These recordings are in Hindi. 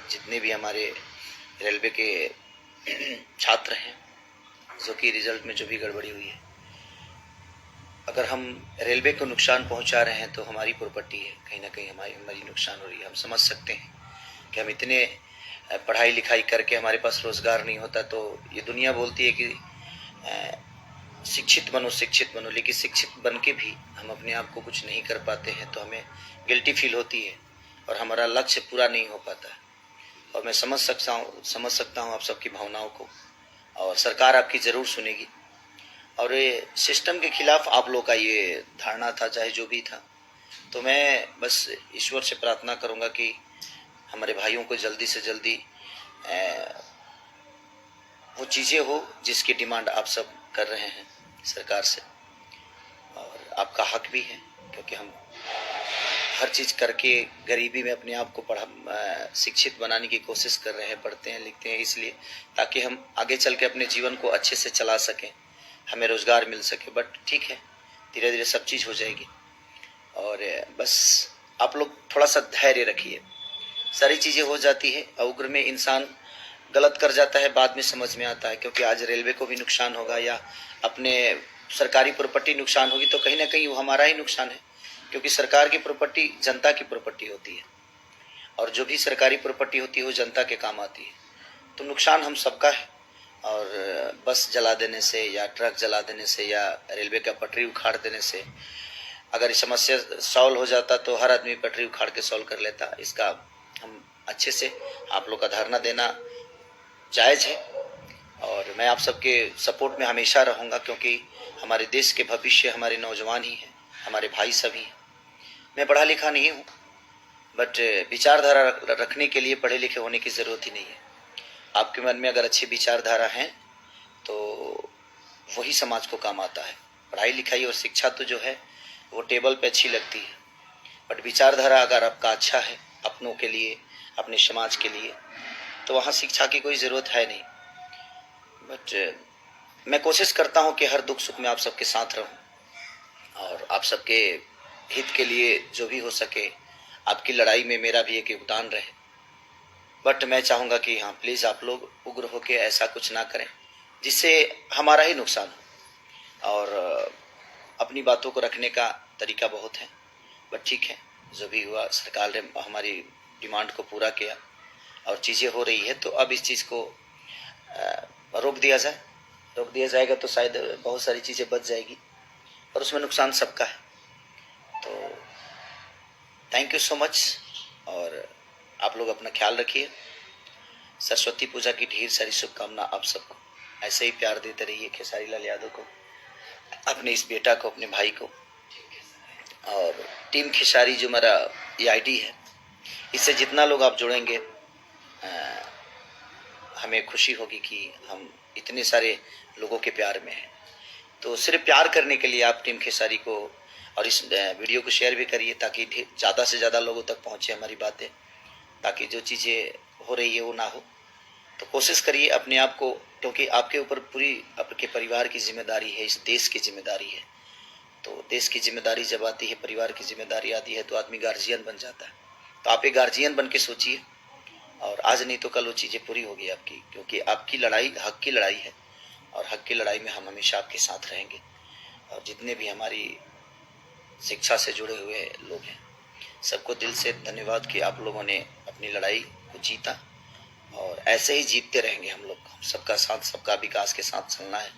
जितने भी हमारे रेलवे के छात्र हैं, जो कि रिजल्ट में जो भी गड़बड़ी हुई है, अगर हम रेलवे को नुकसान पहुंचा रहे हैं तो हमारी प्रॉपर्टी है, कहीं ना कहीं हमारी नुकसान हो रही है। हम समझ सकते हैं कि हम इतने पढ़ाई लिखाई करके हमारे पास रोजगार नहीं होता, तो ये दुनिया बोलती है कि शिक्षित बनो, लेकिन शिक्षित बन के भी हम अपने आप को कुछ नहीं कर पाते हैं तो हमें गिल्टी फील होती है और हमारा लक्ष्य पूरा नहीं हो पाता है। और मैं समझ सकता हूँ आप सबकी भावनाओं को, और सरकार आपकी ज़रूर सुनेगी। और ये सिस्टम के खिलाफ आप लोग का ये धारणा था, चाहे जो भी था, तो मैं बस ईश्वर से प्रार्थना करूँगा कि हमारे भाइयों को जल्दी से जल्दी वो चीज़ें हो जिसकी डिमांड आप सब कर रहे हैं सरकार से, और आपका हक भी है, क्योंकि हम हर चीज़ करके गरीबी में अपने आप को शिक्षित बनाने की कोशिश कर रहे हैं, पढ़ते हैं लिखते हैं इसलिए, ताकि हम आगे चल के अपने जीवन को अच्छे से चला सकें, हमें रोज़गार मिल सके। बट ठीक है, धीरे धीरे सब चीज़ हो जाएगी। और बस आप लोग थोड़ा सा धैर्य रखिए, सारी चीज़ें हो जाती है। उग्र में इंसान गलत कर जाता है, बाद में समझ में आता है, क्योंकि आज रेलवे को भी नुकसान होगा या अपने सरकारी प्रॉपर्टी नुकसान होगी तो कहीं ना कहीं वो हमारा ही नुकसान है, क्योंकि सरकार की प्रॉपर्टी जनता की प्रॉपर्टी होती है, और जो भी सरकारी प्रॉपर्टी होती है वो जनता के काम आती है। तो नुकसान हम सबका है। और बस जला देने से या ट्रक जला देने से या रेलवे का पटरी उखाड़ देने से अगर समस्या सॉल्व हो जाता तो हर आदमी पटरी उखाड़ के सॉल्व कर लेता। इसका हम अच्छे से आप लोग का धारणा देना जायज़ है, और मैं आप सबके सपोर्ट में हमेशा रहूँगा, क्योंकि हमारे देश के भविष्य हमारे नौजवान ही हैं, हमारे भाई सभी हैं। मैं पढ़ा लिखा नहीं हूँ, बट विचारधारा रखने के लिए पढ़े लिखे होने की ज़रूरत ही नहीं है। आपके मन में अगर अच्छी विचारधारा हैं तो वही समाज को काम आता है। पढ़ाई लिखाई और शिक्षा तो जो है वो टेबल पे अच्छी लगती है, बट विचारधारा अगर आपका अच्छा है अपनों के लिए, अपने समाज के लिए, तो वहाँ शिक्षा की कोई ज़रूरत है नहीं। बट मैं कोशिश करता हूँ कि हर दुख सुख में आप सबके साथ रहूँ, और आप सबके हित के लिए जो भी हो सके, आपकी लड़ाई में मेरा भी एक योगदान रहे। बट मैं चाहूँगा कि हाँ, प्लीज़ आप लोग उग्र होकर ऐसा कुछ ना करें जिससे हमारा ही नुकसान हो। और अपनी बातों को रखने का तरीका बहुत है, बट ठीक है, जो भी हुआ सरकार ने हमारी डिमांड को पूरा किया और चीज़ें हो रही है, तो अब इस चीज़ को रोक दिया जाएगा तो शायद बहुत सारी चीज़ें बच जाएगी, और उसमें नुकसान सबका है। तो थैंक यू सो मच, और आप लोग अपना ख्याल रखिए। सरस्वती पूजा की ढेर सारी शुभकामना आप सबको। ऐसे ही प्यार देते रहिए खेसारी लाल यादव को, अपने इस बेटा को, अपने भाई को। और टीम खेसारी जो मेरा ये आईडी है, इससे जितना लोग आप जुड़ेंगे हमें खुशी होगी कि हम इतने सारे लोगों के प्यार में हैं। तो सिर्फ प्यार करने के लिए आप टीम खेसारी को और इस वीडियो को शेयर भी करिए, ताकि ज़्यादा से ज़्यादा लोगों तक पहुँचे हमारी बातें, ताकि जो चीज़ें हो रही है वो ना हो। तो कोशिश करिए अपने आप को, क्योंकि आपके ऊपर पूरी आपके परिवार की जिम्मेदारी है, इस देश की जिम्मेदारी है। तो देश की जिम्मेदारी जब आती है, परिवार की जिम्मेदारी आती है, तो आदमी गार्जियन बन जाता है। तो आप एक गार्जियन बन के सोचिए, और आज नहीं तो कल वो चीज़ें पूरी होगी आपकी, क्योंकि आपकी लड़ाई हक की लड़ाई है, और हक की लड़ाई में हम हमेशा आपके साथ रहेंगे। और जितने भी हमारी शिक्षा से जुड़े हुए लोग हैं, सबको दिल से धन्यवाद कि आप लोगों ने अपनी लड़ाई को जीता, और ऐसे ही जीतते रहेंगे हम लोग। हम सबका साथ, सबका विकास के साथ चलना है,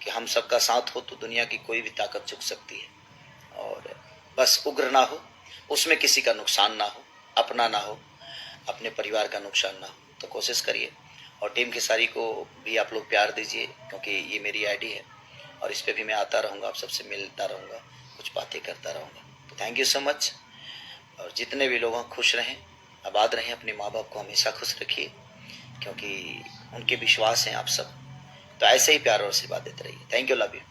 कि हम सबका साथ हो तो दुनिया की कोई भी ताकत झुक सकती है। और बस उग्र ना हो, उसमें किसी का नुकसान ना हो, अपना ना हो, अपने परिवार का नुकसान ना हो। तो कोशिश करिए, और टीम खेसारी को भी आप लोग प्यार दीजिए, क्योंकि ये मेरी आईडी है, और इस पर भी मैं आता रहूँगा, आप सबसे मिलता रहूँगा, कुछ बातें करता रहूँगा। तो थैंक यू सो मच, और जितने भी लोग खुश रहें, आबाद रहें, अपने माँ बाप को हमेशा खुश रखिए, क्योंकि उनके विश्वास हैं आप सब। तो ऐसे ही प्यार और आशीर्वाद देते रहिए। Thank you, love you.